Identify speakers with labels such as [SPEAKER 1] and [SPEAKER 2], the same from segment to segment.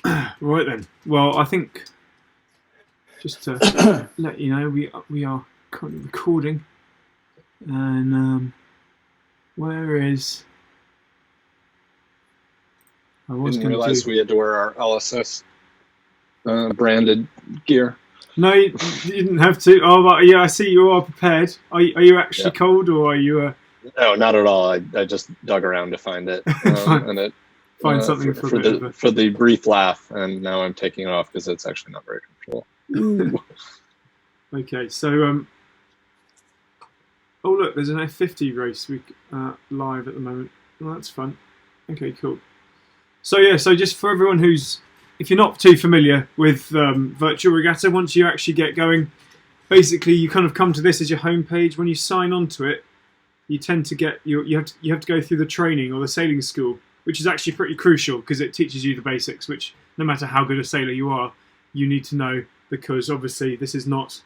[SPEAKER 1] Right then. Well, I think just to let you know, we are currently recording, and where is? I was
[SPEAKER 2] Didn't
[SPEAKER 1] going to
[SPEAKER 2] realize
[SPEAKER 1] do.
[SPEAKER 2] we had to wear our LSS branded gear.
[SPEAKER 1] No, you didn't have to. Oh, but yeah, I see you are prepared. Are you actually
[SPEAKER 2] Yeah.
[SPEAKER 1] cold, or are you?
[SPEAKER 2] No, not at all. I just dug around to find it, and it
[SPEAKER 1] Find something for a
[SPEAKER 2] for
[SPEAKER 1] bit of a.
[SPEAKER 2] for the brief laugh, and now I'm taking it off because it's actually not very comfortable.
[SPEAKER 1] Okay, so oh look, there's an F50 race live at the moment. Well, that's fun. Okay, cool. So yeah, so just for everyone who's, if you're not too familiar with virtual regatta, once you actually get going, basically you kind of come to this as your home page. When you sign on to it, you tend to get you have to go through the training or the sailing school, which is actually pretty crucial because it teaches you the basics, which no matter how good a sailor you are, you need to know, because obviously this is not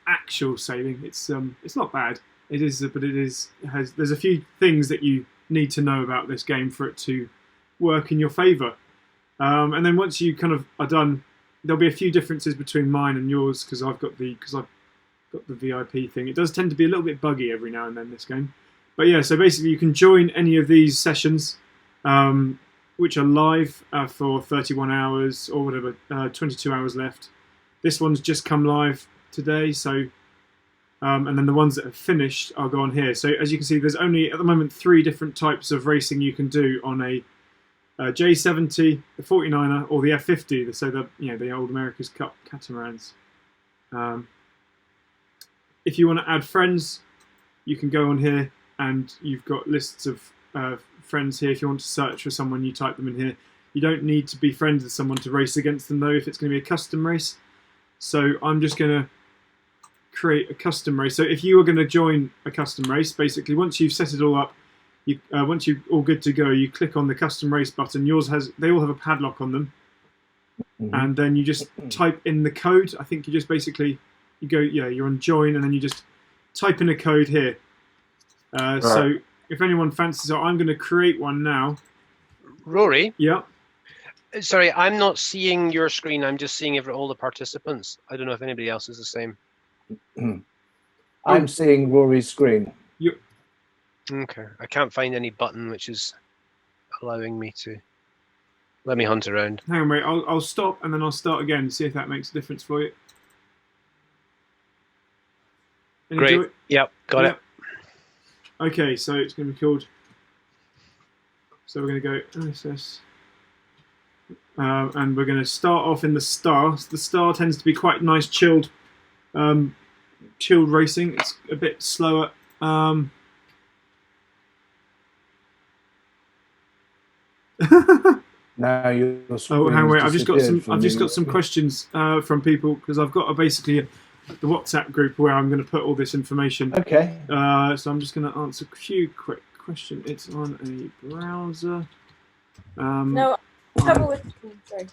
[SPEAKER 1] actual sailing. It's not bad. It is, but there's a few things that you need to know about this game for it to work in your favour. And then once you kind of are done, there'll be a few differences between mine and yours because I've got the VIP thing. It does tend to be a little bit buggy every now and then, this game. But yeah, so basically you can join any of these sessions, which are live for 31 hours or whatever, 22 hours left. This one's just come live today, so and then the ones that have finished, I'll go on here. So as you can see, there's only at the moment 3 different types of racing you can do on a J70, the 49er, or the F50. So the old America's Cup catamarans. If you want to add friends, you can go on here, and you've got lists of friends here. If you want to search for someone, you type them in here. You don't need to be friends with someone to race against them, though, if it's going to be a custom race. So I'm just going to create a custom race. So if you were going to join a custom race, basically once you've set it all up, once you're all good to go, you click on the custom race button. They all have a padlock on them, and then you just type in the code. I think you just basically you're on join, and then you just type in a code here. So if anyone fancies it, I'm going to create one now.
[SPEAKER 3] Rory?
[SPEAKER 1] Yeah.
[SPEAKER 3] Sorry, I'm not seeing your screen. I'm just seeing all the participants. I don't know if anybody else is the same.
[SPEAKER 4] I'm seeing Rory's screen.
[SPEAKER 3] Okay. I can't find any button which is allowing me to. Let me hunt around.
[SPEAKER 1] Hang on, wait. I'll stop and then I'll start again to see if that makes a difference for you.
[SPEAKER 3] Great. Yep, got it.
[SPEAKER 1] Okay, so it's going to be called. So we're going to go SS. And we're going to start off in the Star. The Star tends to be quite nice, chilled racing. It's a bit slower.
[SPEAKER 4] Now you're.
[SPEAKER 1] Oh, hang on, wait! I've just got some questions from people because I've got the WhatsApp group where I'm going to put all this information.
[SPEAKER 4] Okay.
[SPEAKER 1] So I'm just going to answer a few quick questions. It's on a browser.
[SPEAKER 5] No, trouble with. Sorry.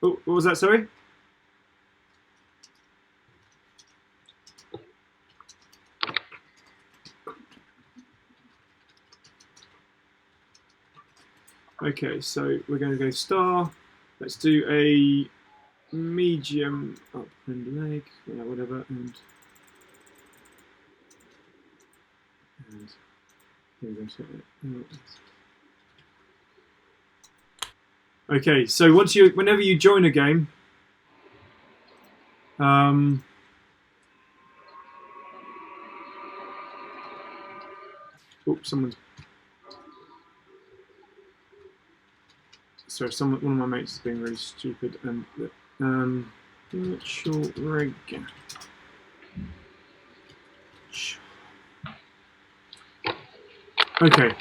[SPEAKER 1] Oh, what was that? Sorry. Okay, so we're going to go Star. Let's do a medium up and leg, whatever, and here we go. Okay, so whenever you join a game, someone's. Sorry, one of my mates is being really stupid, and virtual regatta. Okay,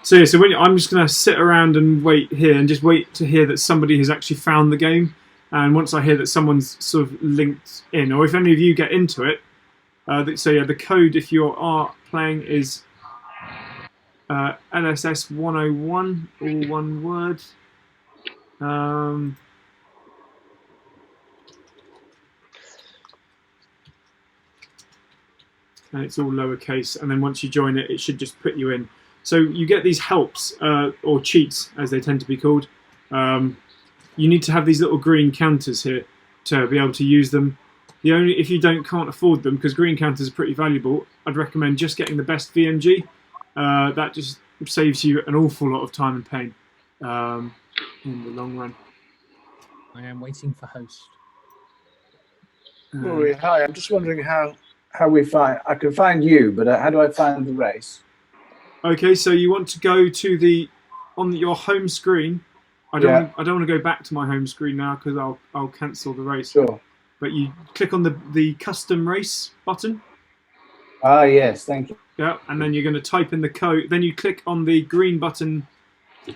[SPEAKER 1] so yeah, I'm just going to sit around and wait here and just wait to hear that somebody has actually found the game, and once I hear that someone's sort of linked in, or if any of you get into it, the code if you are playing is LSS 101, all one word. And it's all lowercase, and then once you join it, it should just put you in. So you get these helps, or cheats, as they tend to be called. you need to have these little green counters here to be able to use them. If you can't afford them, because green counters are pretty valuable, I'd recommend just getting the best VMG. That just saves you an awful lot of time and pain in the long run.
[SPEAKER 6] I am waiting for host.
[SPEAKER 4] Rory, hi. I'm just wondering how we find. I can find you, but how do I find the race?
[SPEAKER 1] Okay, so you want to go to your home screen. I don't want to go back to my home screen now because I'll cancel the race.
[SPEAKER 4] Sure.
[SPEAKER 1] But you click on the custom race button.
[SPEAKER 4] Ah, yes, thank you.
[SPEAKER 1] Yeah, and then you're going to type in the code. Then you click on the green button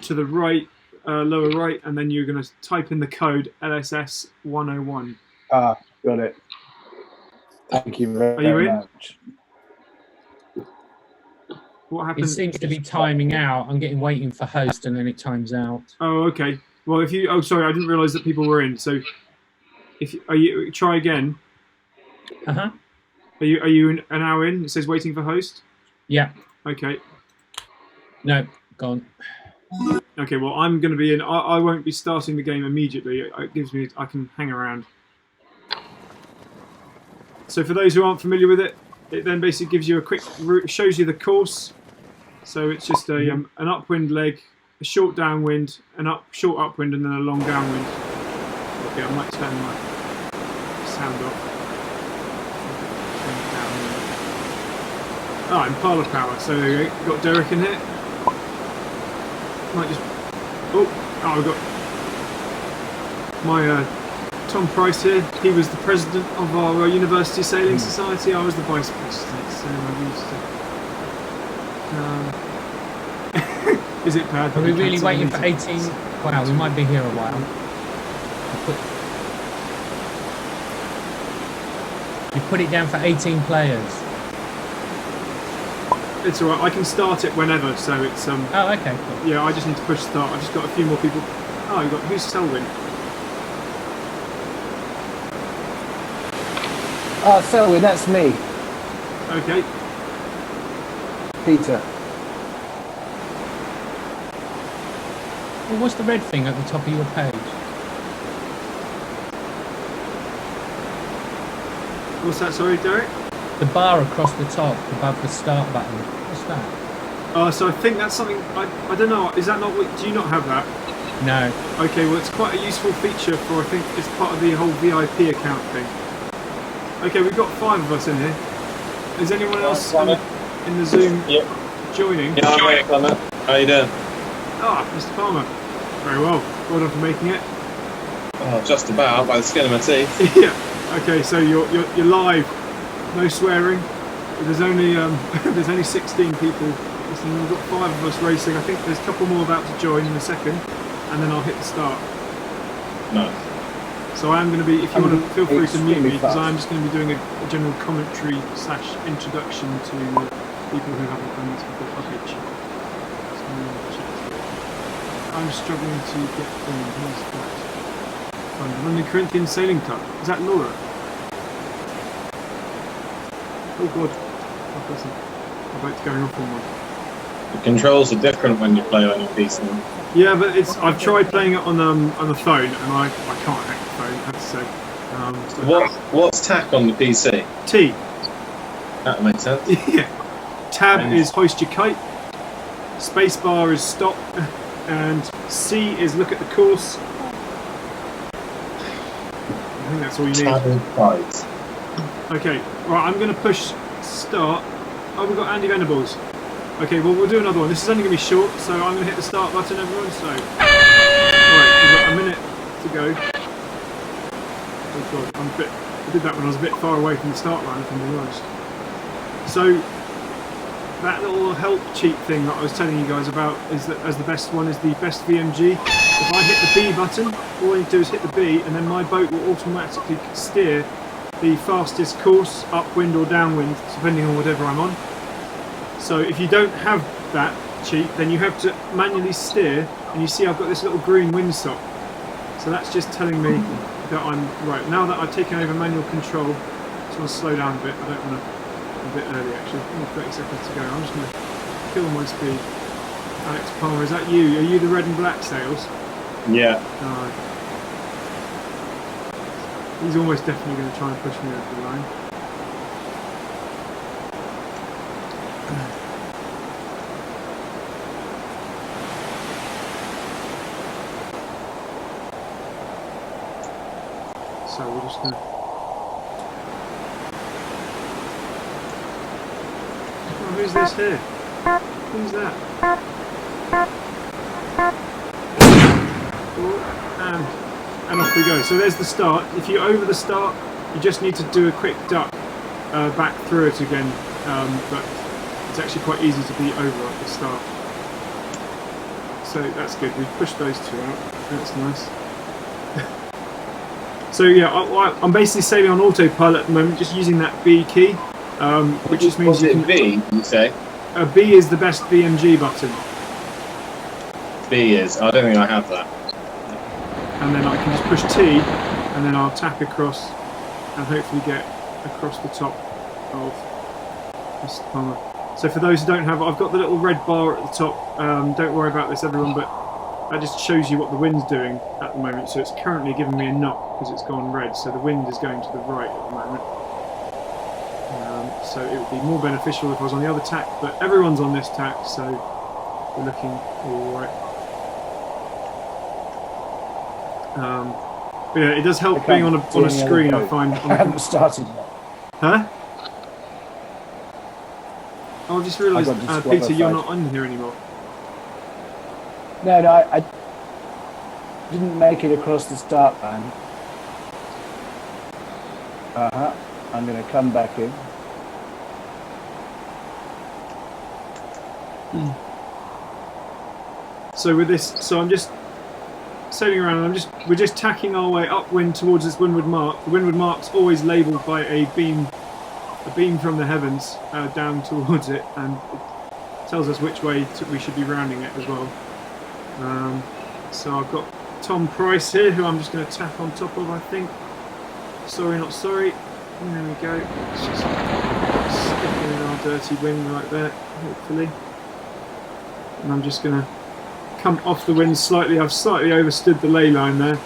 [SPEAKER 1] to the right, lower right, and then you're going to type in the code LSS 101.
[SPEAKER 4] Ah, got it. Thank you very much.
[SPEAKER 1] What happens?
[SPEAKER 6] It seems to be timing out. I'm waiting for host, and then it times out.
[SPEAKER 1] Oh, okay. Well, sorry, I didn't realise that people were in. So, try again.
[SPEAKER 6] Uh-huh.
[SPEAKER 1] Are you now in? It says waiting for host.
[SPEAKER 6] Yeah.
[SPEAKER 1] Okay.
[SPEAKER 6] No, gone.
[SPEAKER 1] Okay. Well, I'm going to be in. I won't be starting the game immediately. It gives me. I can hang around. So for those who aren't familiar with it, it then basically gives you a quick route, shows you the course. So it's just an upwind leg, a short downwind, short upwind, and then a long downwind. Okay, I might turn my sound off. Oh, Impala power. So there you go. We've got Derek in here. Might just. Oh, we've got my Tom Price here. He was the president of our university sailing society. I was the vice president. So I used to. Is it bad?
[SPEAKER 6] Are we really waiting for 18? Wow, we might be here a while. You put it down for 18 players.
[SPEAKER 1] It's alright, I can start it whenever, so it's
[SPEAKER 6] Oh, okay, cool.
[SPEAKER 1] Yeah, I just need to push start. I've just got a few more people. Oh, you've got who's Selwyn?
[SPEAKER 4] Ah, Selwyn, that's me.
[SPEAKER 1] Okay.
[SPEAKER 4] Peter.
[SPEAKER 6] Well, what's the red thing at the top of your page?
[SPEAKER 1] What's that, sorry, Derek?
[SPEAKER 6] The bar across the top, above the start button. What's that?
[SPEAKER 1] So I think that's something, I don't know, is that not what, do you not have that?
[SPEAKER 6] No.
[SPEAKER 1] Okay, well it's quite a useful feature for, I think it's part of the whole VIP account thing. Okay, we've got 5 of us in here. Is anyone else in the Zoom joining?
[SPEAKER 2] Yeah, I'm here, Clement. How you doing?
[SPEAKER 1] Ah, Mr. Palmer. Very well. Well done for making it.
[SPEAKER 2] Oh, just about, by the skin of my teeth.
[SPEAKER 1] Yeah. Okay, so you're live. No swearing. There's only 16 people. Listen, we've got 5 of us racing. I think there's a couple more about to join in a second, and then I'll hit the start.
[SPEAKER 2] Nice.
[SPEAKER 1] So I am going to be, if you want to feel free to mute me, because I am just going to be doing a general commentary / introduction to people who haven't done this before. Okay, check. I'm struggling to get in. Who's that? London Corinthian Sailing Club. Is that Laura? Oh god. Oh, listen. I'm about to go off on one.
[SPEAKER 2] The controls are different when you play on your PC.
[SPEAKER 1] Yeah, but I've tried playing it on the phone, and I can't hack the phone, I have to say.
[SPEAKER 2] What's TAC on the PC?
[SPEAKER 1] T.
[SPEAKER 2] That makes sense.
[SPEAKER 1] Yeah. Tab is hoist your kite. Spacebar is stop. And C is look at the course. I think that's all you need.
[SPEAKER 2] Right.
[SPEAKER 1] Okay, right, I'm going to push start. Oh, we've got Andy Venables. Okay, well, we'll do another one. This is only going to be short, so I'm going to hit the start button, everyone. So, alright, we've got a minute to go. Oh god, I did that when I was a bit far away from the start line, if I'm being honest. So, that little help cheat thing that I was telling you guys about is that as the best one is the best VMG. If I hit the B button, all I need to do is hit the B, and then my boat will automatically steer the fastest course, upwind or downwind, depending on whatever I'm on. So if you don't have that cheat, then you have to manually steer, and you see I've got this little green windsock. So that's just telling me that I'm right. Now that I've taken over manual control, I just want to slow down a bit. I don't want to. A bit early actually. Only 30 seconds to go. I'm just going to kill my speed. Alex Palmer, is that you? Are you the red and black sails?
[SPEAKER 2] Yeah.
[SPEAKER 1] He's almost definitely going to try and push me over the line. So we're just going to... Oh, who's this here? Who's that? Oh, and off we go. So there's the start. If you're over the start, you just need to do a quick duck back through it again. But it's actually quite easy to be over at the start. So that's good. We've pushed those two out. That's nice. So yeah, I'm basically sailing on autopilot at the moment, just using that B key, which just means you can...
[SPEAKER 2] B, you say?
[SPEAKER 1] B is the best BMG button.
[SPEAKER 2] B is. I don't think I have that.
[SPEAKER 1] And then I can just push T, and then I'll tack across, and hopefully get across the top of this armor. So for those who don't have it, I've got the little red bar at the top. Don't worry about this, everyone, but that just shows you what the wind's doing at the moment. So it's currently giving me a knock because it's gone red, so the wind is going to the right at the moment. So it would be more beneficial if I was on the other tack, but everyone's on this tack, so we're looking alright. But yeah, it does help being on a screen, I find.
[SPEAKER 4] I haven't started yet.
[SPEAKER 1] Huh? Oh, I just realised, Peter, you're not on here anymore.
[SPEAKER 4] No, I didn't make it across the start line. I'm going to come back in.
[SPEAKER 1] So with this, so I'm just sailing around, and we're just tacking our way upwind towards this windward mark. The windward mark's always labelled by a beam from the heavens down towards it, and it tells us which way we should be rounding it as well. So I've got Tom Price here, who I'm just going to tap on top of, I think. Sorry, not sorry. And there we go. It's just sticking in our dirty wind right there, hopefully. And I'm just going to come off the wind slightly. I've slightly overstood the ley line there,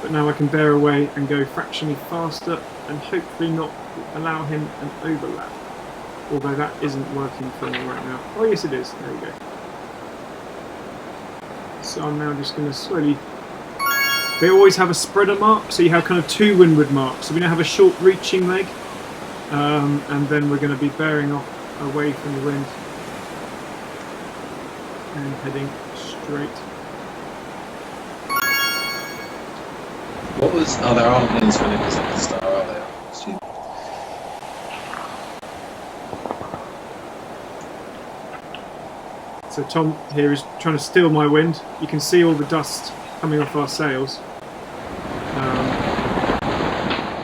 [SPEAKER 1] but now I can bear away and go fractionally faster and hopefully not allow him an overlap. Although that isn't working for me right now. Oh yes it is, there we go. So I'm now just going to slowly... They always have a spreader mark, so you have kind of two windward marks. So we now have a short reaching leg, and then we're going to be bearing off away from the wind and heading straight.
[SPEAKER 2] What was... Oh, there aren't winds when it was at the start, are there? Stupid.
[SPEAKER 1] So Tom here is trying to steal my wind. You can see all the dust coming off our sails.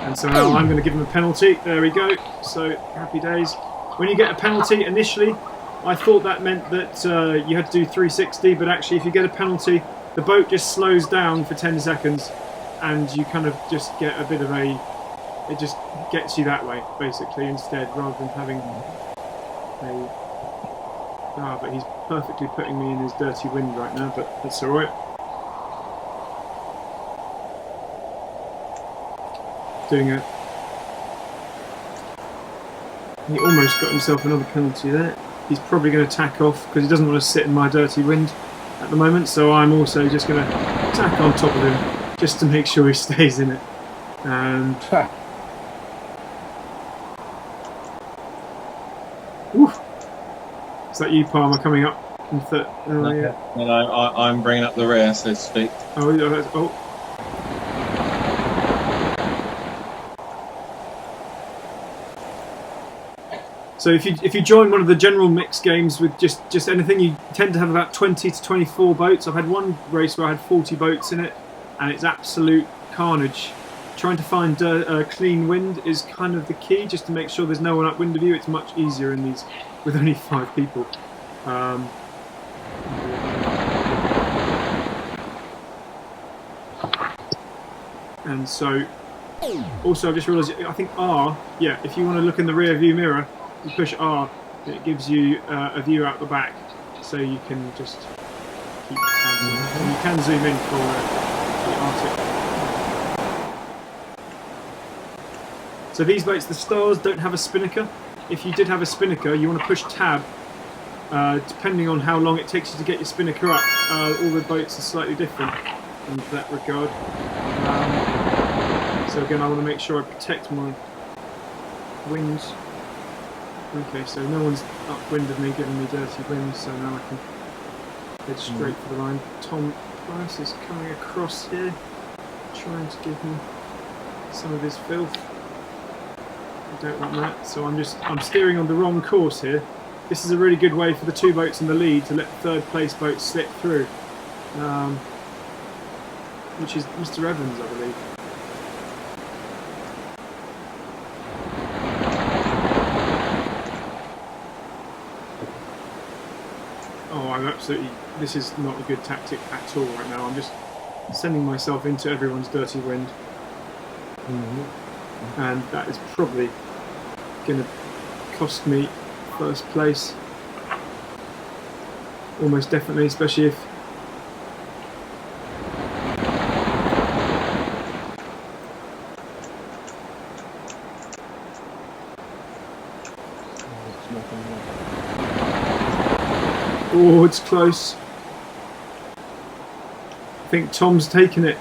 [SPEAKER 1] And so now I'm going to give him a penalty. There we go. So happy days. When you get a penalty initially, I thought that meant that you had to do 360, but actually if you get a penalty, the boat just slows down for 10 seconds and you kind of just get a bit of a... It just gets you that way, basically, instead, rather than having a... Ah, but he's perfectly putting me in his dirty wind right now, but that's alright. Doing it. He almost got himself another penalty there. He's probably going to tack off because he doesn't want to sit in my dirty wind at the moment, so I'm also just going to tack on top of him just to make sure he stays in it. And... Woof. Is that you, Palmer, coming up? Oh, yeah.
[SPEAKER 2] No, I'm bringing up the rear, so to speak.
[SPEAKER 1] Oh, yeah, oh. So if you join one of the general mix games with just anything, you tend to have about 20 to 24 boats. I've had one race where I had 40 boats in it, and it's absolute carnage. Trying to find clean wind is kind of the key, just to make sure there's no one upwind of you. It's much easier in these with only 5 people. And so, also I've just realised, I think R, yeah, if you want to look in the rear view mirror, you push R, it gives you a view out the back, so you can just keep tabs on it. And you can zoom in for the Arctic. So these boats, the Stars, don't have a spinnaker. If you did have a spinnaker, you want to push tab. Depending on how long it takes you to get your spinnaker up, all the boats are slightly different in that regard. So again, I want to make sure I protect my wings. Okay, so no one's upwind of me, giving me dirty winds, so now I can head straight for the line. Tom Price is coming across here, trying to give me some of his filth. I don't want that, so I'm steering on the wrong course here. This is a really good way for the 2 boats in the lead to let the 3rd place boat slip through, which is Mr. Evans, I believe. Oh, I'm absolutely... This is not a good tactic at all right now. I'm just sending myself into everyone's dirty wind. And that is probably going to cost me 1st place. Almost definitely, especially if... Oh, it's close. I think Tom's taken it.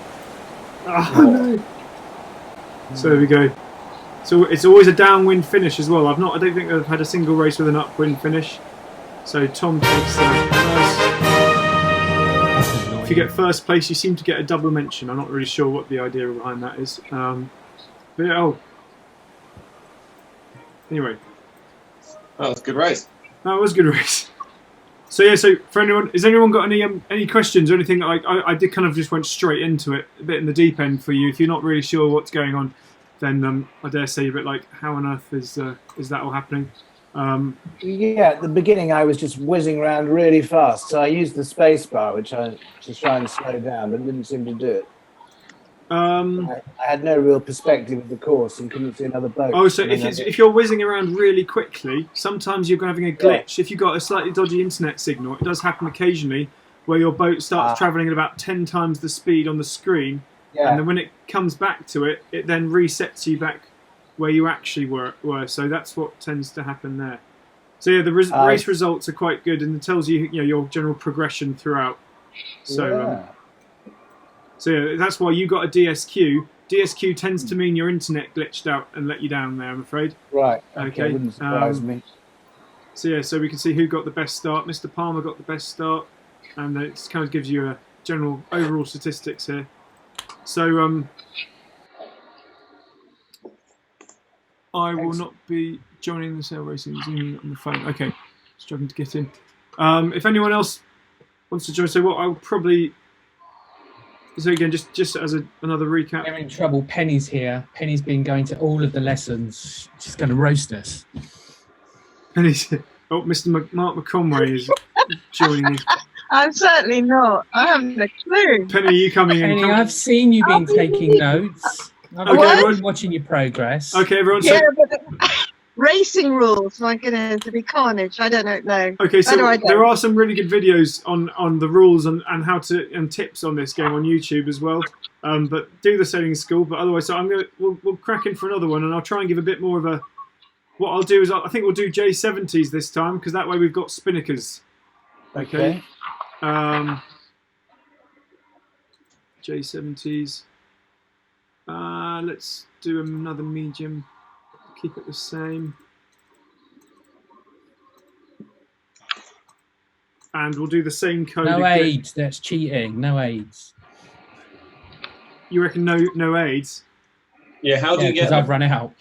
[SPEAKER 1] Oh, no. So there we go. So it's always a downwind finish as well. I don't think I've had a single race with an upwind finish. So Tom takes first. If you get 1st place, you seem to get a double mention. I'm not really sure what the idea behind that is. But yeah, oh. Anyway.
[SPEAKER 2] Oh, it's a good race.
[SPEAKER 1] That was a good race. So yeah, so for anyone, has anyone got any questions or anything? I did kind of just went straight into it, a bit in the deep end for you. If you're not really sure what's going on, then I dare say a bit like, how on earth is that all happening?
[SPEAKER 4] Yeah, at the beginning I was just whizzing around really fast, so I used the space bar, which I was trying to slow down, but it didn't seem to do it. I had no real perspective of the course and couldn't see another boat.
[SPEAKER 1] Oh, so if you're whizzing around really quickly, sometimes you're having a glitch. Yeah. If you've got a slightly dodgy internet signal, it does happen occasionally where your boat starts travelling at about 10 times the speed on the screen, and then when it comes back to it, it then resets you back where you actually were. So that's what tends to happen there. So yeah, the race results are quite good, and it tells you, your general progression throughout. So. So yeah, that's why you got a DSQ. DSQ tends to mean your internet glitched out and let you down there, I'm afraid.
[SPEAKER 4] Right.
[SPEAKER 1] Okay.
[SPEAKER 4] Wouldn't surprise me.
[SPEAKER 1] So yeah, so we can see who got the best start. Mr. Palmer got the best start, and it kind of gives you a general overall statistics here. So I will not be joining the sail racing Zoom on the phone. Okay, struggling to get in. If anyone else wants to join, so what I'll probably. So again, just as another recap.
[SPEAKER 6] We're in trouble. Penny's here. Penny's been going to all of the lessons. She's going to roast us.
[SPEAKER 1] Penny's here. Oh, Mr. Mark McConway is joining us.
[SPEAKER 7] I'm certainly not. I haven't a clue.
[SPEAKER 1] Penny, are you coming in?
[SPEAKER 6] Penny, I've seen you been taking notes. I've been watching your progress.
[SPEAKER 1] Okay, everyone.
[SPEAKER 7] Yeah, but racing rules. My goodness, it'd be carnage. I don't know.
[SPEAKER 1] Okay, so there are some really good videos on the rules and how to and tips on this game on YouTube as well. But do the sailing school. But otherwise, so we'll crack in for another one, and I'll try and give a bit more of a. What I'll do is I think we'll do J70s this time, because that way we've got spinnakers. Okay. J70s. Let's do another medium. Keep it the same. And we'll do the same code
[SPEAKER 6] No
[SPEAKER 1] again.
[SPEAKER 6] aids, that's cheating. No aids.
[SPEAKER 1] You reckon no aids?
[SPEAKER 2] Yeah, how do you get
[SPEAKER 6] because I've run out.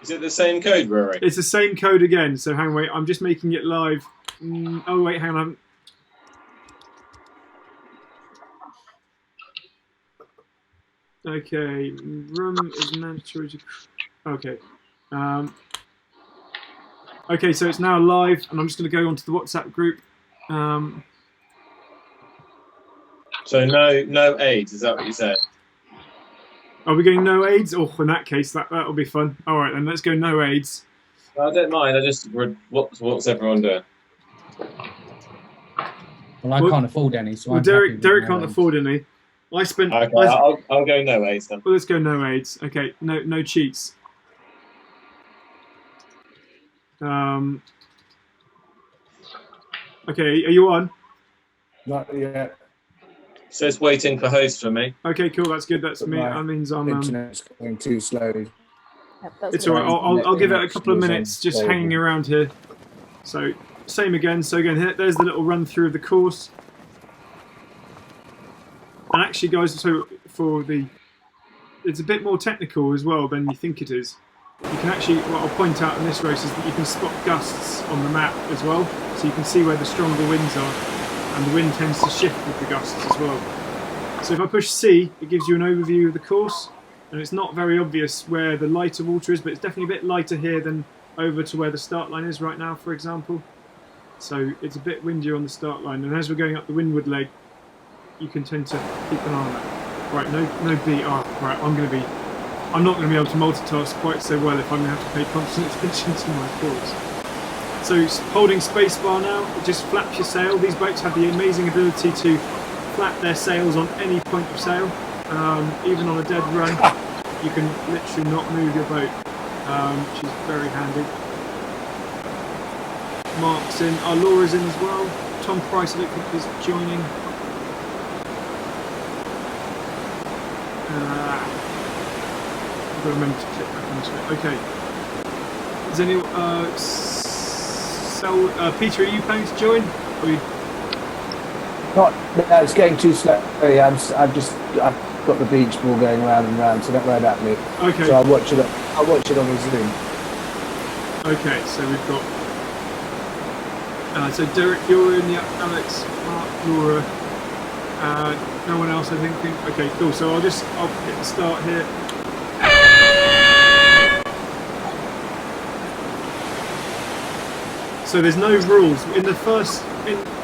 [SPEAKER 2] Is it the same code, Rory?
[SPEAKER 1] It's the same code again, so hang on, wait, I'm just making it live. Oh wait, hang on. Okay, room is mandatory to... Okay. Okay, so it's now live, and I'm just going to go onto the WhatsApp group.
[SPEAKER 2] So no aids, is that what you said?
[SPEAKER 1] Are we going no aids? Oh, in that case, that'll be fun. All right, then let's go no aids.
[SPEAKER 2] I don't mind. What's everyone doing?
[SPEAKER 6] Well, I can't afford any, so I'm
[SPEAKER 1] Derek can't afford any. I spent.
[SPEAKER 2] Okay, I'll go no aids then.
[SPEAKER 1] Well, let's go no aids. Okay, no cheats. Okay, are you on?
[SPEAKER 4] Not yet.
[SPEAKER 2] So it's waiting for host for me.
[SPEAKER 1] Okay, cool. That's good. That's me. That means I'm.
[SPEAKER 4] Internet's going too slowly.
[SPEAKER 5] Yep, that's
[SPEAKER 1] It's all right.
[SPEAKER 5] what
[SPEAKER 1] I'll give it a couple of minutes, just hanging around here. So same again. So again, there's the little run through of the course. And actually, guys, so it's a bit more technical as well than you think it is. You can actually, what I'll point out in this race is that you can spot gusts on the map as well, so you can see where the stronger winds are, and the wind tends to shift with the gusts as well. So if I push C, it gives you an overview of the course, and it's not very obvious where the lighter water is, but it's definitely a bit lighter here than over to where the start line is right now, for example. So it's a bit windier on the start line, and as we're going up the windward leg, you can tend to keep an eye on that. Right, no B. Oh, right, I'm not going to be able to multitask quite so well if I'm going to have to pay constant attention to my course. So holding spacebar now, it just flaps your sail. These boats have the amazing ability to flap their sails on any point of sail. Even on a dead run, you can literally not move your boat, which is very handy. Mark's in, our Laura's in as well. Tom Price, I don't think, is joining. I've got to remember to click back onto it. Okay. Is anyone? Peter, are you planning to join? Or you...
[SPEAKER 4] No, it's going too slowly. I've got the beach ball going round and round, so don't worry about me.
[SPEAKER 1] Okay.
[SPEAKER 4] So I'll watch it on the Zoom.
[SPEAKER 1] Okay, so we've got. So Derek, you're in. Yeah, Alex, Mark, Laura. No one else, I think. Okay, cool. So I'll hit the start here. So there's no rules in the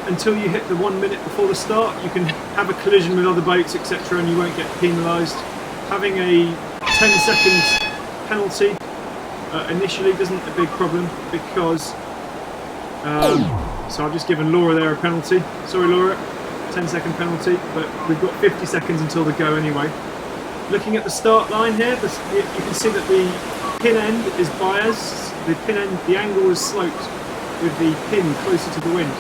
[SPEAKER 1] until you hit the 1 minute before the start. You can have a collision with other boats, etc., and you won't get penalised. Having a 10-second penalty initially isn't a big problem because. So I've just given Laura there a penalty. Sorry, Laura. 10-second penalty, but we've got 50 seconds until the go anyway. Looking at the start line here, you can see that the pin end is biased. The pin end, the angle is sloped with the pin closer to the wind.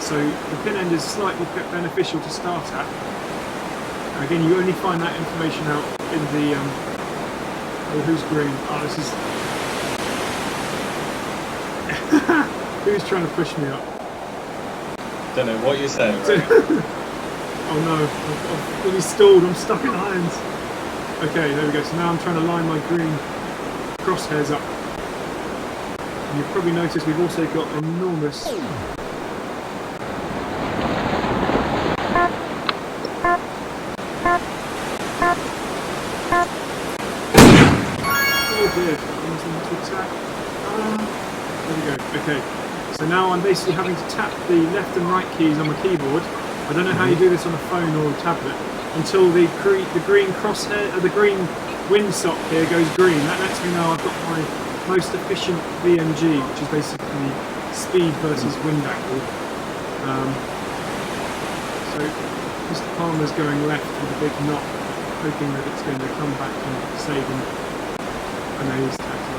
[SPEAKER 1] So the pin end is slightly beneficial to start at. And again, you only find that information out in the who's green? Oh, this is who's trying to push me up?
[SPEAKER 2] Don't know what you're saying. Right?
[SPEAKER 1] Oh no, I've really stalled. I'm stuck in irons. Okay, there we go. So now I'm trying to line my green crosshairs up. And you've probably noticed we've also got enormous. Oh dear, to attack. There we go. Okay. So now I'm basically having to tap the left and right keys on my keyboard. I don't know how you do this on a phone or a tablet until the green crosshair, the green windsock here goes green. That lets me know I've got my most efficient VMG, which is basically speed versus wind angle. So Mr. Palmer's going left with a big knot, hoping that it's going to come back and save him. I know he's taxing.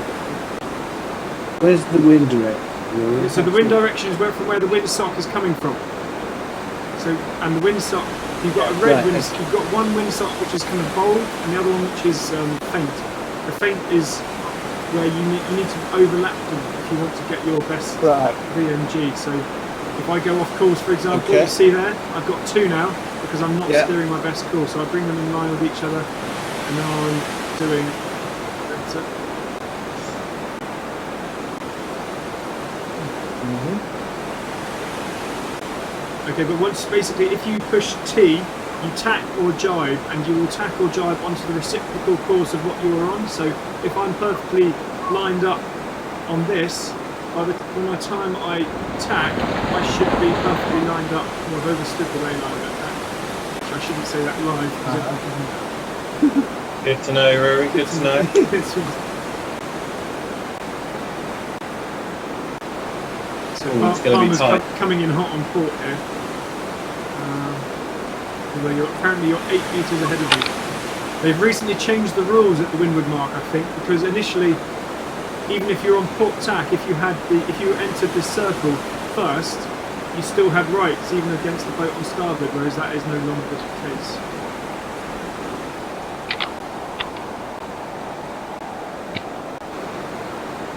[SPEAKER 4] Where's the wind direction?
[SPEAKER 1] So the wind direction is from where the windsock is coming from. So, and the windsock, you've got a red windsock. You've got one windsock which is kind of bold, and the other one which is faint. The faint is where you need to overlap them if you want to get your best VMG. So, if I go off course, for example, you see there, I've got two now because I'm not steering my best course. So I bring them in line with each other, and now I'm doing. Okay, but basically if you push T, you tack or jibe, and you will tack or jibe onto the reciprocal course of what you are on. So if I'm perfectly lined up on this, by the time I tack, I should be perfectly lined up. Well, I've overstood the ley line at that. So I shouldn't say that live.
[SPEAKER 2] Good to know, Rory, good to know. Palmer's
[SPEAKER 1] coming in hot on port here. although apparently you're 8 metres ahead of me. They've recently changed the rules at the windward mark, I think, because initially, even if you're on port tack, if you entered this circle first, you still had rights, even against the boat on starboard, whereas that is no longer the case.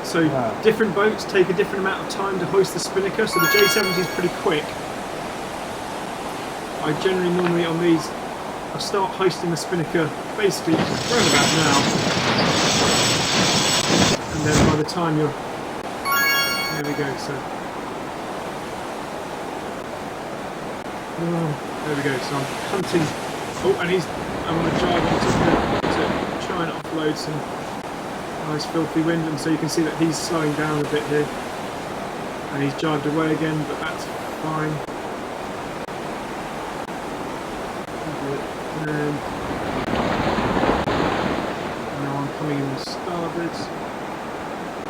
[SPEAKER 1] So different boats take a different amount of time to hoist the spinnaker. So the J70 is pretty quick. I generally normally on these, I start hoisting the spinnaker basically around about now, and then by the time you're, there we go. So there we go. So I'm hunting. Oh, and I want to drive onto to try and offload some nice filthy wind, and so you can see that he's slowing down a bit here, and he's jived away again, but that's fine. And now I'm coming in starboard.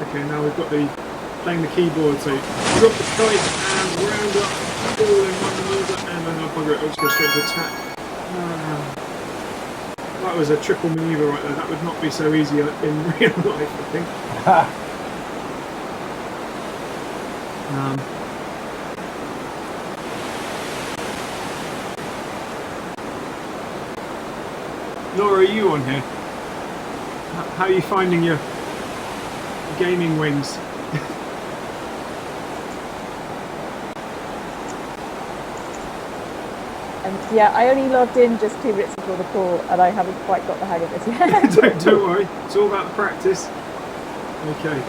[SPEAKER 1] Okay, now we've got playing the keyboard, so drop the kite and round up all in one manoeuvre, and then I'll bugger it, I'll just go straight to attack. That was a triple manoeuvre right there. That would not be so easy in real life, I think. Laura, are you on here? How are you finding your gaming wings?
[SPEAKER 5] Yeah, I only logged in just 2 minutes before the call, and I haven't quite got the hang of this yet.
[SPEAKER 1] don't worry, it's all about practice. Okay.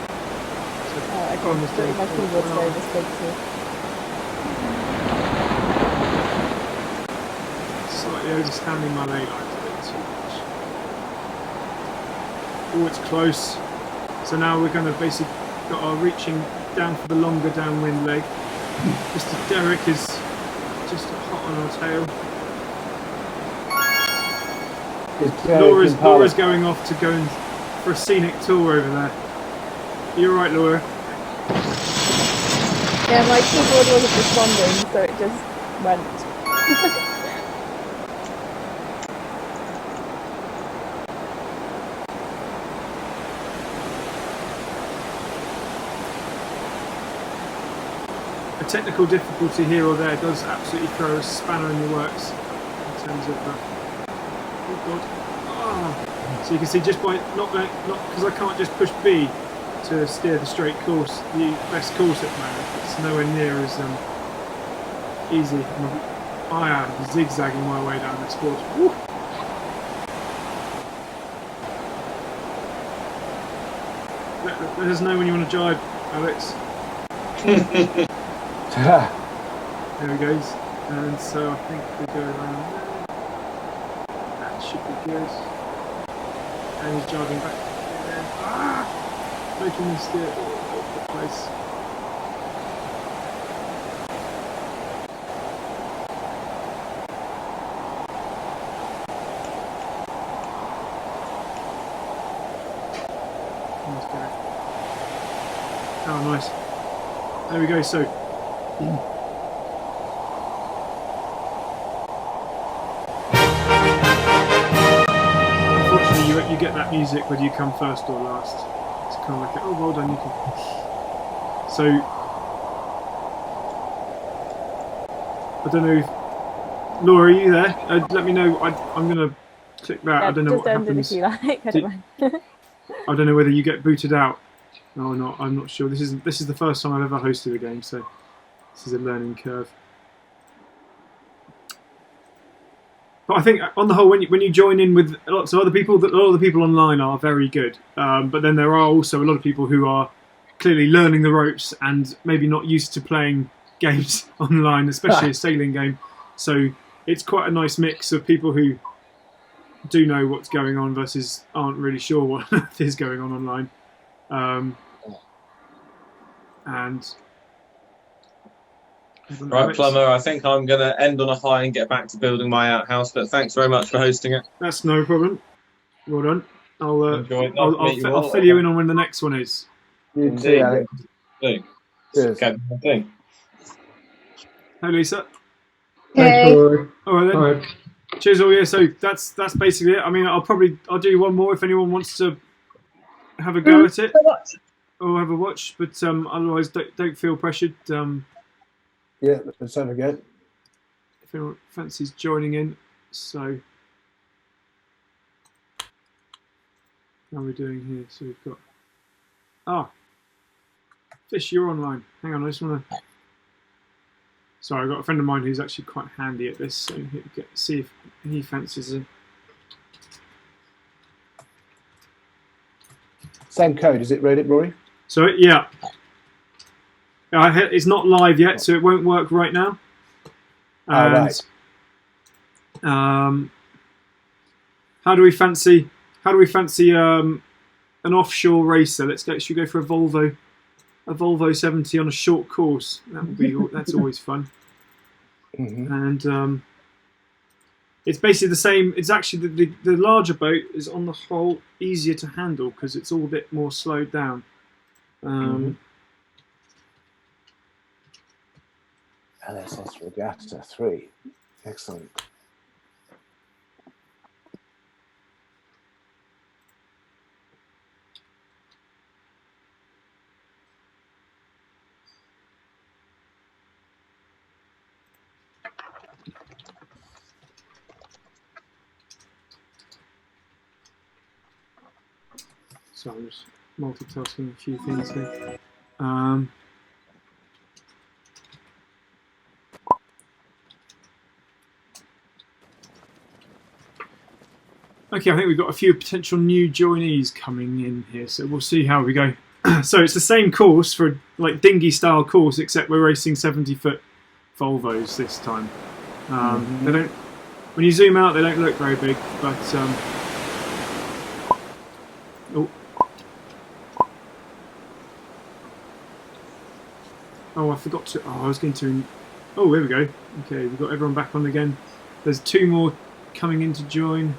[SPEAKER 1] So
[SPEAKER 5] I can't just my keyboard so this big too.
[SPEAKER 1] Slightly overstanding my ley lines a bit too much. Oh, it's close. So now we're going to basically got our reaching down for the longer downwind leg. Mr. Derek is just hot on our tail. Laura's going off to go for a scenic tour over there. You're right, Laura.
[SPEAKER 5] Yeah, my keyboard wasn't responding, so it just went.
[SPEAKER 1] A technical difficulty here or there does absolutely throw a spanner in the works in terms of oh god. Oh. So you can see just by not because I can't just push B to steer the straight course, the best course at the moment. It's nowhere near as easy. I am zigzagging my way down this course. Woo. Let us know when you want to jibe, Alex. There he goes. And so I think we go around there. That should be good. And he's driving back there. Making me steer all over the place. Oh, nice. There we go. So. Unfortunately, you get that music whether you come first or last. It's kind of like, oh, well done, you can. So, I don't know. Laura, are you there? Let me know. I'm gonna click that.
[SPEAKER 5] Yeah,
[SPEAKER 1] I don't know what happens.
[SPEAKER 5] If you like. I don't mind.
[SPEAKER 1] I don't know whether you get booted out or not. I'm not sure. This is the first time I've ever hosted a game, so this is a learning curve. But I think on the whole, when you join in with lots of other people, a lot of the people online are very good. But then there are also a lot of people who are clearly learning the ropes and maybe not used to playing games online, especially a sailing game. So it's quite a nice mix of people who do know what's going on versus aren't really sure what is going on online. And
[SPEAKER 8] right, Plumber, I think I'm going to end on a high and get back to building my outhouse, but thanks very much for hosting it.
[SPEAKER 1] That's no problem. Well done. I'll fill you in on when the next one is.
[SPEAKER 4] You too, Alex. Cheers.
[SPEAKER 8] Okay.
[SPEAKER 1] Hey, Lisa.
[SPEAKER 7] Okay.
[SPEAKER 1] All right then.
[SPEAKER 9] All right.
[SPEAKER 1] Cheers all. Yeah, so that's basically it. I mean, I'll do one more if anyone wants to have a go at it or have a watch, but otherwise don't feel pressured.
[SPEAKER 4] Yeah, let's have a go.
[SPEAKER 1] If anyone fancies joining in, so how are we doing here? So we've got Fish, you're online. Hang on, I just want to. Sorry, I've got a friend of mine who's actually quite handy at this, so see if he fancies it.
[SPEAKER 4] Same code, is it, Rory?
[SPEAKER 1] So yeah, it's not live yet, so it won't work right now. And how do we fancy an offshore racer? Should we go for a Volvo 70 on a short course? That's always fun. And it's basically the same. It's actually the larger boat is on the whole easier to handle because it's all a bit more slowed down.
[SPEAKER 4] LSS Regatta 3. Excellent.
[SPEAKER 1] So I'm just multitasking a few things here. Okay, I think we've got a few potential new joinees coming in here, so we'll see how we go. So it's the same course for like dinghy style course, except we're racing 70-foot Volvos this time. They don't. When you zoom out, they don't look very big, but I forgot to. I was going to. Oh, there we go. Okay, we've got everyone back on again. There's 2 more coming in to join.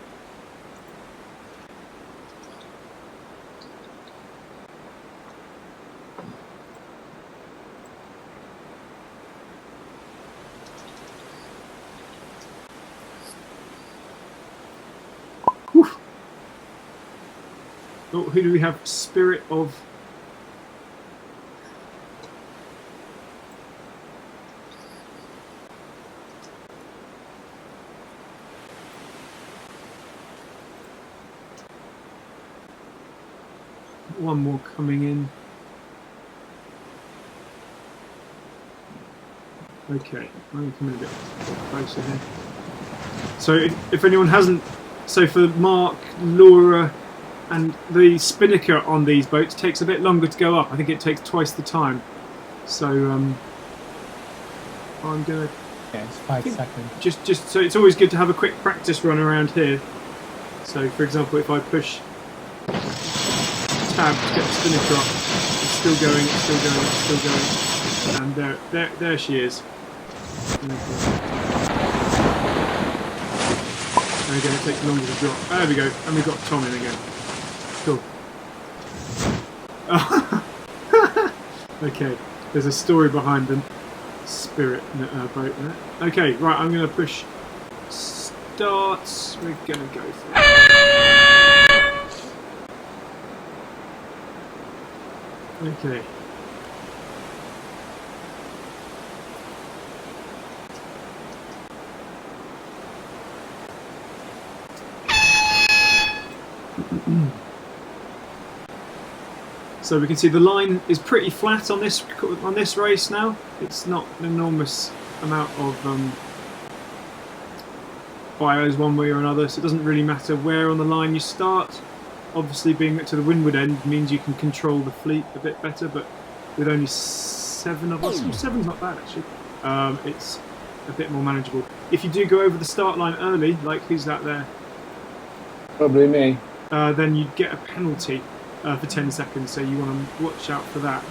[SPEAKER 1] Whew. Oh, who do we have? Spirit of. One more coming in. Okay, I'm going to come in a bit closer here. So if anyone hasn't, so for Mark, Laura and the spinnaker on these boats takes a bit longer to go up. I think it takes twice the time. So I'm going to...
[SPEAKER 6] Yeah, it's 5 seconds.
[SPEAKER 1] Just so it's always good to have a quick practice run around here. So for example, if I push tab to get the spinnaker up, it's still going, it's still going, it's still going, and there she is. There we go, it takes longer to drop. There we go, and we've got Tom in again. Cool. Okay, there's a story behind the Spirit boat there. Okay, right, I'm going to push starts. We're going to go for it. Okay. So we can see the line is pretty flat on this race now. It's not an enormous amount of bios one way or another, so it doesn't really matter where on the line you start. Obviously, being to the windward end means you can control the fleet a bit better, but with only 7 of us, 7's not bad actually, it's a bit more manageable. If you do go over the start line early, like who's that there?
[SPEAKER 4] Probably me.
[SPEAKER 1] Then you'd get a penalty for 10 seconds, so you want to watch out for that.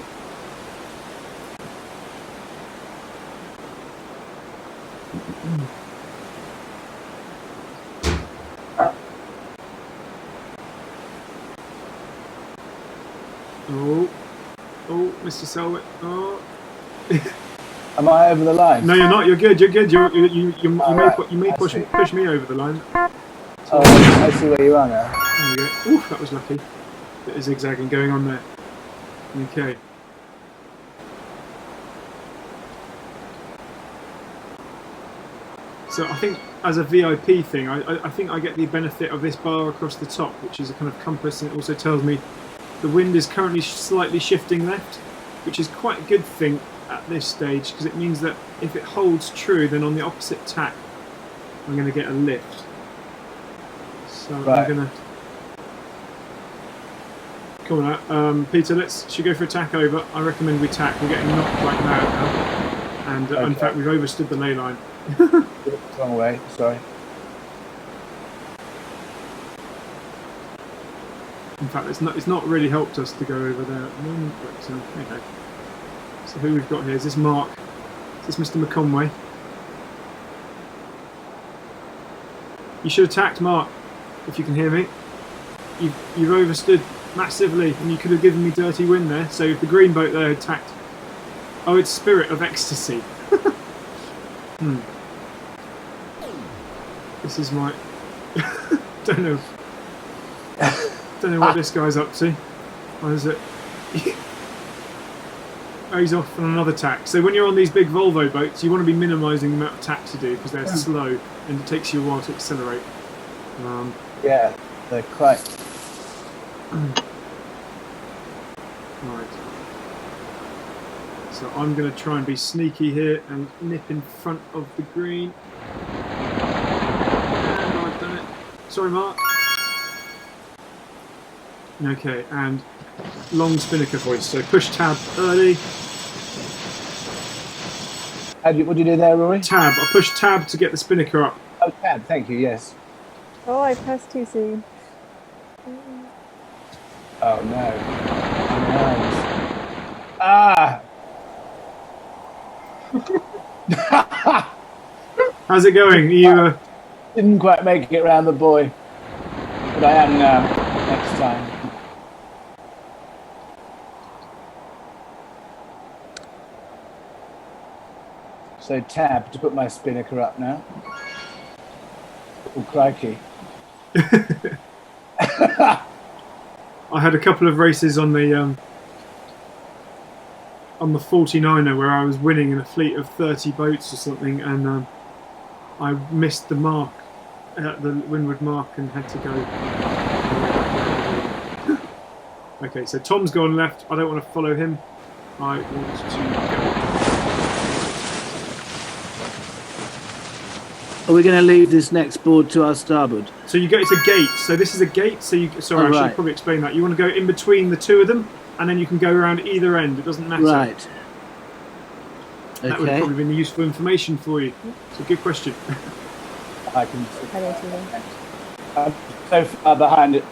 [SPEAKER 1] Oh, Mr. Selwick. Oh.
[SPEAKER 4] Am I over the line?
[SPEAKER 1] No, you're not. You're good. You're good. You may
[SPEAKER 4] I see.
[SPEAKER 1] push me over the line.
[SPEAKER 4] Oh, I see where you are now.
[SPEAKER 1] There we go. Oof, that was lucky. Bit of zigzagging going on there. Okay. So I think as a VIP thing, I think I get the benefit of this bar across the top, which is a kind of compass, and it also tells me the wind is currently slightly shifting left, which is quite a good thing at this stage, because it means that if it holds true, then on the opposite tack, I'm going to get a lift. So
[SPEAKER 4] Right.
[SPEAKER 1] I'm going to... Come on, Peter, should we go for a tack over? I recommend we tack. We're getting knocked like mad now. And in fact, we've overstood the ley line.
[SPEAKER 4] Wrong way, sorry.
[SPEAKER 1] In fact, it's not really helped us to go over there at the moment, but okay. So who we've got here? Is this Mark? Is this Mr. McConway? You should have tacked, Mark, if you can hear me. You've overstood massively, and you could have given me dirty wind there. So if the green boat there had tacked... Oh, it's Spirit of Ecstasy. This is my... Don't know what this guy's up to. What is it? Oh, he's off on another tack. So when you're on these big Volvo boats, you want to be minimising the amount of tacks you do, because they're slow and it takes you a while to accelerate.
[SPEAKER 4] Yeah, they're quite...
[SPEAKER 1] Right. So I'm going to try and be sneaky here and nip in front of the green. And I've done it. Sorry, Mark. Okay, and long spinnaker hoist. So push tab early.
[SPEAKER 4] What do you do there, Rory?
[SPEAKER 1] Tab. I push tab to get the spinnaker up.
[SPEAKER 4] Oh, tab, thank you, yes.
[SPEAKER 5] Oh, I pressed too soon.
[SPEAKER 4] Oh, no. Ah!
[SPEAKER 1] How's it going? You
[SPEAKER 4] Didn't quite make it round the buoy, but I am now. Next time. So tab to put my spinnaker up now. Oh, crikey.
[SPEAKER 1] I had a couple of races on the 49er where I was winning in a fleet of 30 boats or something, and I missed the mark at the windward mark and had to go. Okay, so Tom's gone left. I don't want to follow him. I want to go.
[SPEAKER 9] Are we going to leave this next board to our starboard?
[SPEAKER 1] So it's a gate. So this is a gate. So sorry, I should probably explain that. You want to go in between the two of them, and then you can go around either end. It doesn't matter.
[SPEAKER 9] Right. Okay.
[SPEAKER 1] That would have probably been useful information for you. It's a good question.
[SPEAKER 4] I can see.
[SPEAKER 5] I'm
[SPEAKER 4] so far behind it.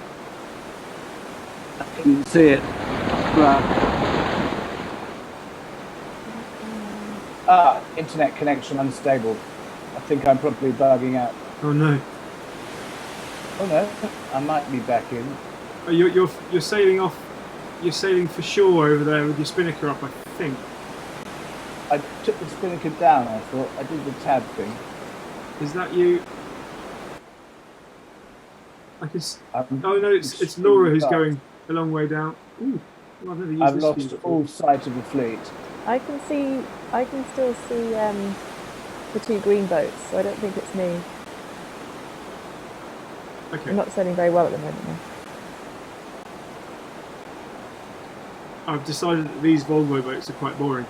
[SPEAKER 9] I can see it. Right.
[SPEAKER 4] Internet connection unstable. I think I'm probably bugging out.
[SPEAKER 1] Oh no.
[SPEAKER 4] Oh no, I might be back in.
[SPEAKER 1] Oh, you're sailing off. You're sailing for shore over there with your spinnaker up, I think.
[SPEAKER 4] I took the spinnaker down, I thought. I did the tab thing.
[SPEAKER 1] Is that you? I can. Oh no, it's Laura who's going a long way down. Ooh, well, I've never used
[SPEAKER 4] I've
[SPEAKER 1] this
[SPEAKER 4] lost
[SPEAKER 1] feature before.
[SPEAKER 4] all sight of the fleet.
[SPEAKER 5] I can still see the two green boats, so I don't think it's me.
[SPEAKER 1] Okay.
[SPEAKER 5] I'm not sailing very well at the moment, though.
[SPEAKER 1] I've decided that these Volvo boats are quite boring.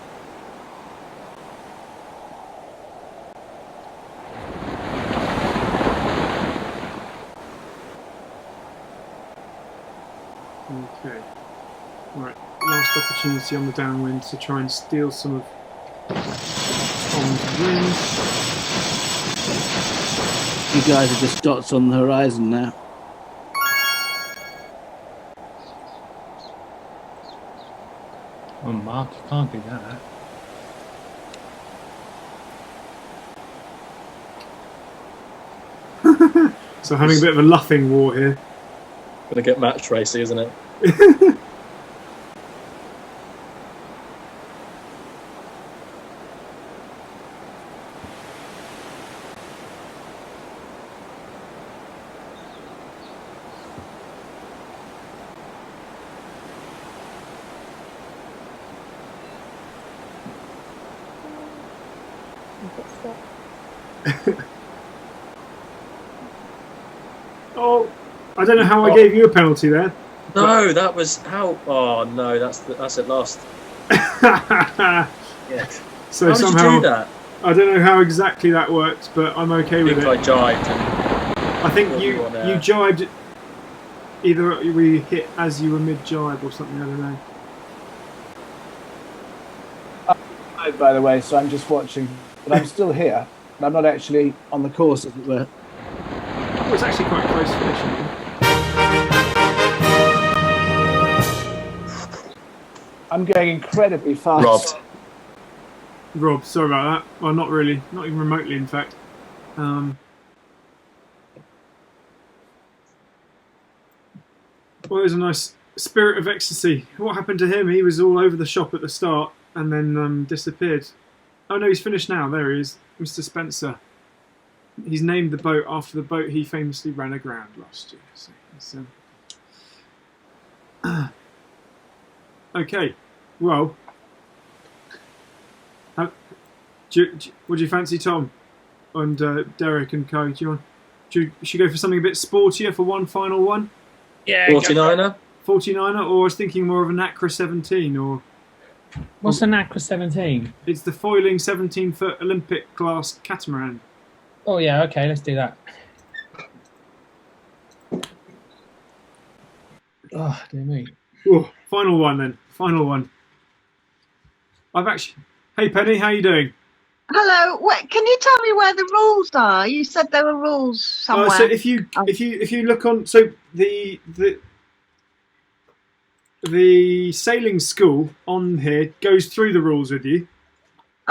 [SPEAKER 1] Okay. Right. Last opportunity on the downwind to try and steal some of Tom's wind.
[SPEAKER 9] You guys are just dots on the horizon now.
[SPEAKER 6] Oh, Mark, you can't do that.
[SPEAKER 1] So having a bit of a luffing war here.
[SPEAKER 2] Gonna get match racy, isn't it?
[SPEAKER 1] Oh, I don't know how I gave you a penalty there.
[SPEAKER 10] No, that was how. Oh no, that's at last. Yes.
[SPEAKER 1] So
[SPEAKER 10] how did
[SPEAKER 1] somehow
[SPEAKER 10] you do that?
[SPEAKER 1] I don't know how exactly that worked, but I'm okay with it.
[SPEAKER 10] I jibed.
[SPEAKER 1] I think you jibed. Either we hit as you were mid jibe or something. I don't know.
[SPEAKER 4] By the way, so I'm just watching, but I'm still here. I'm not actually on the course, as it were.
[SPEAKER 1] Oh, it's actually quite close finishing.
[SPEAKER 4] I'm going incredibly fast.
[SPEAKER 1] Rob, sorry about that. Well, not really. Not even remotely, in fact. Well, there's a nice Spirit of Ecstasy. What happened to him? He was all over the shop at the start and then disappeared. Oh no, he's finished now. There he is, Mr. Spencer. He's named the boat after the boat he famously ran aground last year. So it's, okay, well, what do you fancy, Tom and Derek and Co? Should you go for something a bit sportier for one final one?
[SPEAKER 10] Yeah, 49er.
[SPEAKER 1] 49er, or I was thinking more of an Acra 17, or
[SPEAKER 6] what's an Acra 17?
[SPEAKER 1] It's the foiling 17-foot Olympic class catamaran.
[SPEAKER 6] Oh yeah, okay, let's do that. Oh dear me.
[SPEAKER 1] Ooh, final one then. Final one. Hey Penny, how you doing?
[SPEAKER 7] Hello. Wait, can you tell me where the rules are? You said there were rules somewhere.
[SPEAKER 1] So if you look on, so the sailing school on here goes through the rules with you.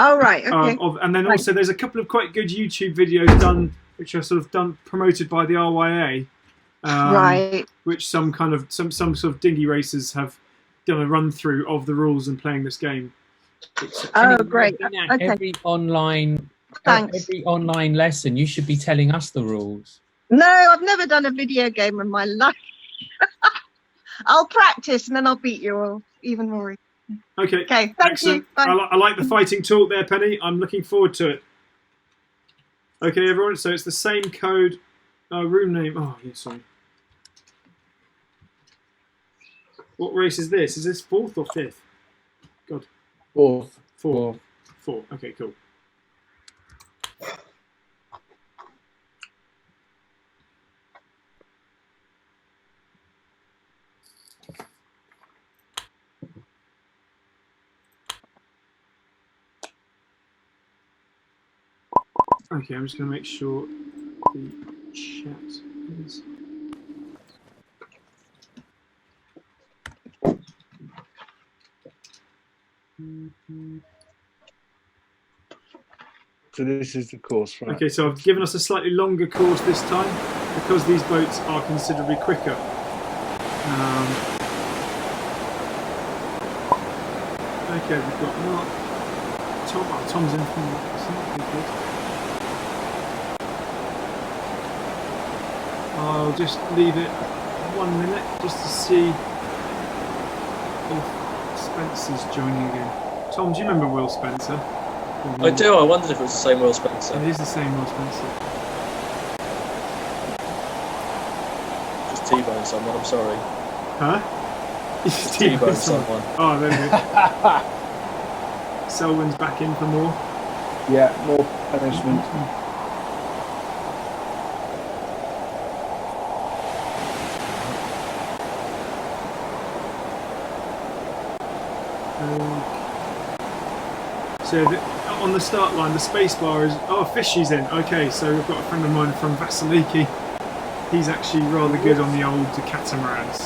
[SPEAKER 7] Oh right, okay.
[SPEAKER 1] And then also there's a couple of quite good YouTube videos done, which are sort of promoted by the RYA.
[SPEAKER 7] Right.
[SPEAKER 1] Which some sort of dinghy racers have done a run through of the rules and playing this game.
[SPEAKER 7] Great. Okay.
[SPEAKER 6] Every online lesson, you should be telling us the rules.
[SPEAKER 7] No, I've never done a video game in my life. I'll practice and then I'll beat you all even more.
[SPEAKER 1] Okay.
[SPEAKER 7] Okay. Thank
[SPEAKER 1] Excellent.
[SPEAKER 7] you. Bye.
[SPEAKER 1] I like the fighting talk there, Penny. I'm looking forward to it. Okay, everyone. So it's the same code, room name. Oh, yeah, sorry. What race is this? Is this 4th or 5th? God.
[SPEAKER 4] 4th.
[SPEAKER 1] 4. Okay, cool. Okay, I'm just going to make sure the chat is...
[SPEAKER 4] So this is the course, right?
[SPEAKER 1] Okay, so I've given us a slightly longer course this time because these boats are considerably quicker. Okay, we've got Mark. Tom's in from good. I'll just leave it 1 minute just to see if Spencer's joining again. Tom, do you remember Will Spencer?
[SPEAKER 10] I do. I wondered if it was the same Will Spencer.
[SPEAKER 1] It is the same Will Spencer.
[SPEAKER 10] Just T-bone someone. I'm sorry.
[SPEAKER 1] Huh?
[SPEAKER 10] Just T-bone someone.
[SPEAKER 1] Oh, there we go. Selwyn's back in for more.
[SPEAKER 4] Yeah, more punishment.
[SPEAKER 1] So on the start line, the space bar is... Oh, Fishy's in. Okay, so we've got a friend of mine from Vasiliki. He's actually rather good on the old catamarans.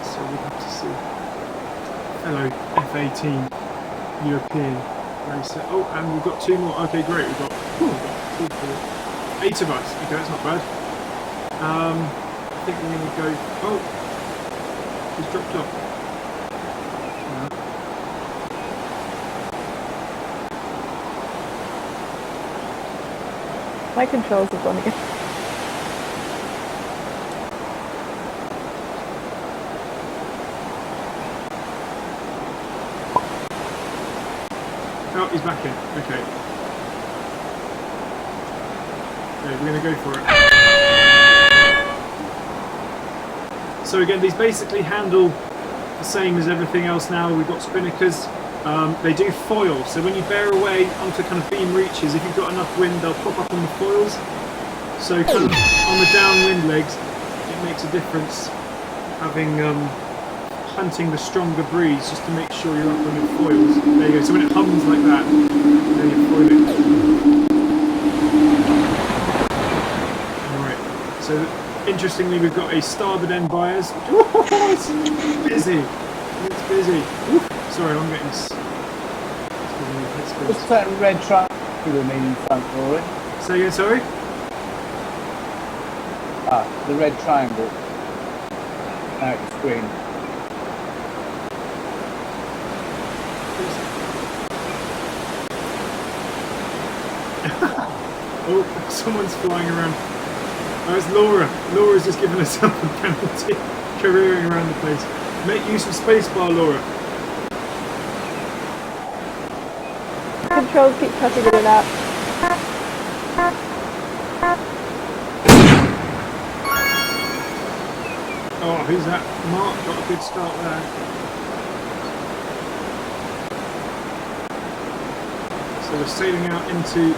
[SPEAKER 1] So we have to see. Fellow F18 European racer. Oh, and we've got 2 more. Okay, great. We've got 2, 4, 8 of us. Okay, that's not bad. I think we're going to go... Oh! He's dropped off.
[SPEAKER 5] My controls have gone again.
[SPEAKER 1] Oh, he's back in. Okay. Okay, we're going to go for it. So again, these basically handle the same as everything else now. We've got spinnakers. They do foil, so when you bear away onto kind of beam reaches, if you've got enough wind, they'll pop up on the foils. So kind of on the downwind legs, it makes a difference having hunting the stronger breeze just to make sure you're up on your foils. There you go. So when it hums like that, then you foil it. Alright. So interestingly, we've got a starboard end bias. It's busy. It's busy. Oof. Sorry, I'm getting.
[SPEAKER 4] What's that red triangle mean in front, Rory?
[SPEAKER 1] Say again, sorry?
[SPEAKER 4] Ah, the red triangle. Now it's green.
[SPEAKER 1] Oh, someone's flying around. Oh, it's Laura. Laura's just given herself a penalty, careering around the place. Make use of spacebar, Laura.
[SPEAKER 5] Controls keep cutting in and out.
[SPEAKER 1] Oh, who's that? Mark got a good start there. So we're sailing out into...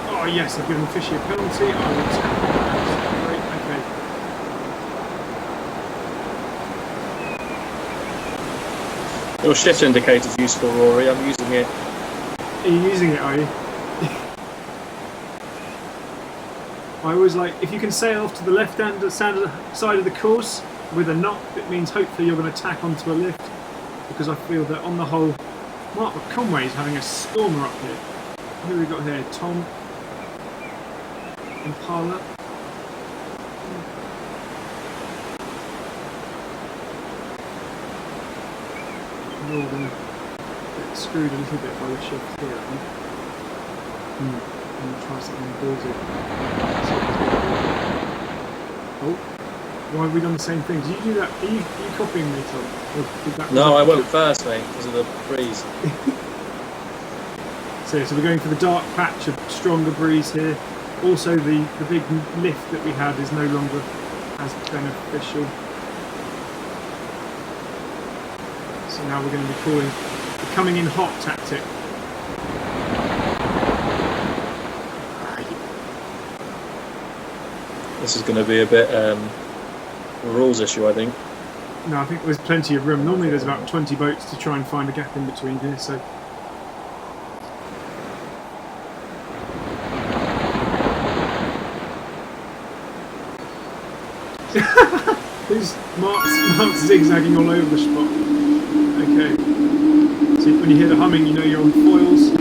[SPEAKER 1] Oh yes, I've given Fishy a penalty. I will take that. Great, okay.
[SPEAKER 10] Your shift indicator's useful, Rory. I'm using it.
[SPEAKER 1] Are you using it, are you? I always like, if you can sail off to the left hand side of the course with a knot, it means hopefully you're going to tack onto a lift, because I feel that on the whole, Mark Conway is having a stormer up here. Who have we got here? Tom Impala. You're all going to get screwed a little bit by the shift here, I think. I'm going to try something ballsy. Oh, why have we done the same thing? Did you do that? Are you copying me, Tom? Or did that
[SPEAKER 10] No, I went first, mate, because of the breeze.
[SPEAKER 1] So we're going for the dark patch of stronger breeze here. Also, the big lift that we had is no longer as beneficial. So now we're going to be calling the coming in hot tactic.
[SPEAKER 10] This is going to be a bit a rules issue, I think.
[SPEAKER 1] No, I think there's plenty of room. Normally there's about 20 boats to try and find a gap in between here, so... Who's Mark's zigzagging all over the spot. Okay. So when you hear the humming, you know you're on foils.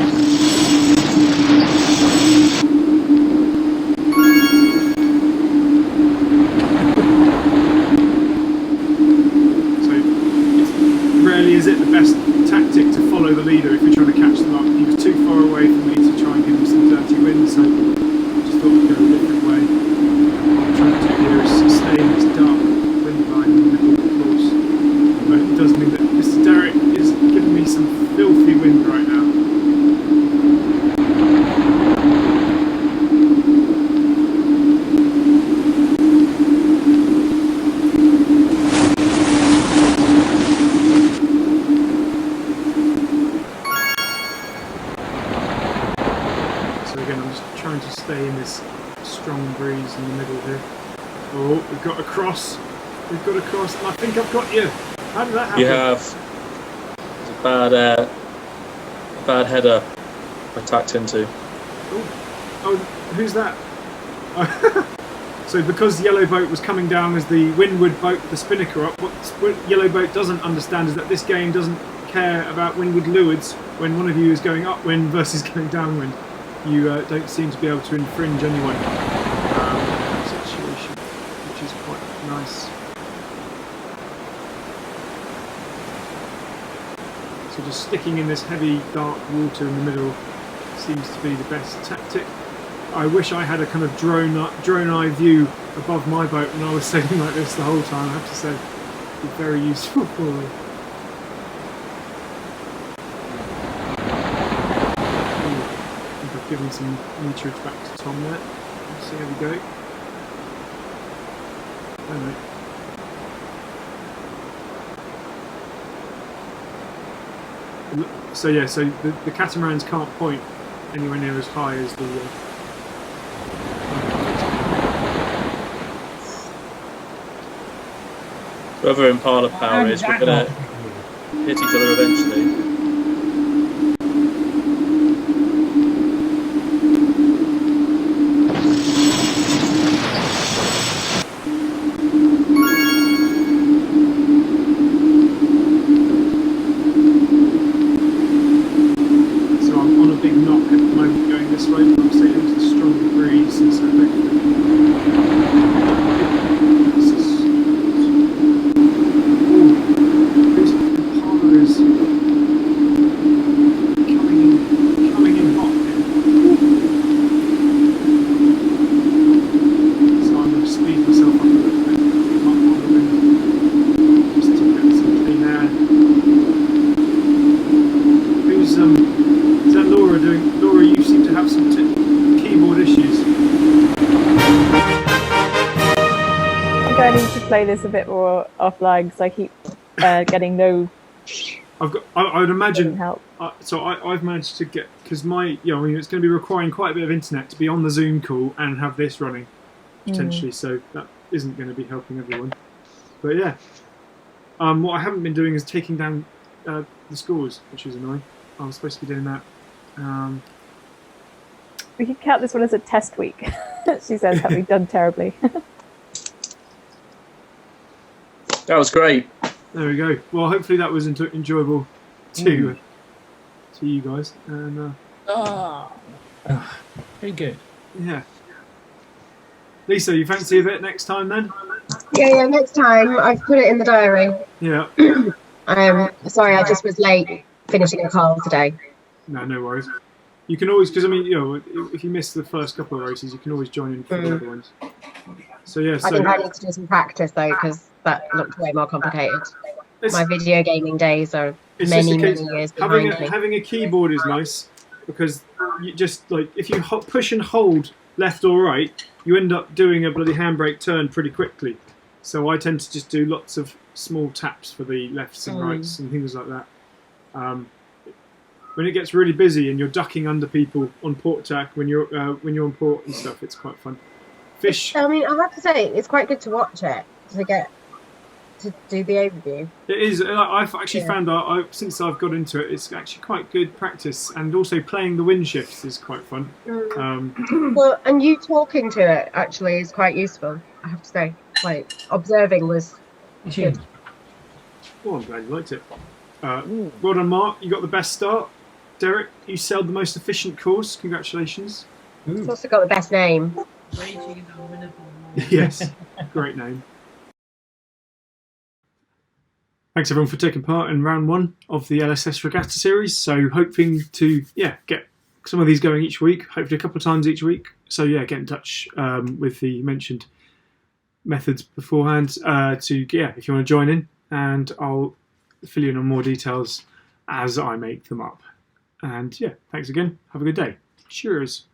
[SPEAKER 1] Is it the best tactic to follow the leader if you're trying to catch them up? He was too far away for me to try and give him some dirty wind, so I just thought I'd go a different way. What I'm trying to do here is stay in this dark wind line in the middle of the course. But it does mean that Mr. Derek is giving me some filthy wind right now. Stay in this strong breeze in the middle here. Oh, we've got a cross. We've got a cross, and I think I've got you. How did that happen?
[SPEAKER 10] You have. It's a bad header I tacked into.
[SPEAKER 1] Oh, who's that? So because the yellow boat was coming down as the windward boat with the spinnaker up, what yellow boat doesn't understand is that this game doesn't care about windward lewards when one of you is going upwind versus going downwind. You don't seem to be able to infringe anyway that situation, which is quite nice. So just sticking in this heavy dark water in the middle seems to be the best tactic. I wish I had a kind of drone eye view above my boat when I was sailing like this the whole time. I have to say, it'd be very useful for me. giving some meterage back to Tom there. So here we go. Alright. So yeah, so the catamarans can't point anywhere near as high as the
[SPEAKER 10] Whoever Impala power is, we're going to hit each other eventually.
[SPEAKER 5] Play this a bit more offline because I keep getting no.
[SPEAKER 1] I would imagine.
[SPEAKER 5] Help.
[SPEAKER 1] So I've managed to get, because my, I mean, it's going to be requiring quite a bit of internet to be on the Zoom call and have this running potentially. So that isn't going to be helping everyone. But yeah, what I haven't been doing is taking down the scores, which is annoying. I was supposed to be doing that.
[SPEAKER 5] We can count this one as a test week. She says, "Have we done terribly?"
[SPEAKER 10] That was great.
[SPEAKER 1] There we go. Well, hopefully that was enjoyable to you guys. And
[SPEAKER 6] very good.
[SPEAKER 1] Yeah. Lisa, you fancy a bit next time then?
[SPEAKER 11] Yeah, next time. I've put it in the diary.
[SPEAKER 1] Yeah.
[SPEAKER 11] Sorry, I just was late finishing a call today.
[SPEAKER 1] No worries. You can always, because I mean, if you miss the first couple of races, you can always join in for the other ones. So yeah.
[SPEAKER 11] I think I need to do some practice though, because that looked way more complicated. My video gaming days are many years behind me.
[SPEAKER 1] Having a keyboard is nice, because you just, like, if you push and hold left or right, you end up doing a bloody handbrake turn pretty quickly. So I tend to just do lots of small taps for the lefts and rights and things like that. When it gets really busy and you're ducking under people on port tack when you're on port and stuff, it's quite fun. Fish.
[SPEAKER 11] I mean, I have to say, it's quite good to watch it to do the overview.
[SPEAKER 1] It is. I've actually found out since I've got into it, it's actually quite good practice, and also playing the wind shifts is quite fun.
[SPEAKER 11] Well, and you talking to it actually is quite useful. I have to say, like observing was good.
[SPEAKER 1] Well, I'm glad you liked it. Well done, Mark. You got the best start. Derek, you sailed the most efficient course. Congratulations.
[SPEAKER 11] It's also got the best name.
[SPEAKER 1] Yes, great name. Thanks everyone for taking part in round 1 of the LSS Regatta series. So hoping to get some of these going each week, hopefully a couple of times each week. So yeah, get in touch with the mentioned methods beforehand if you want to join in, and I'll fill you in on more details as I make them up. And yeah, thanks again. Have a good day. Cheers.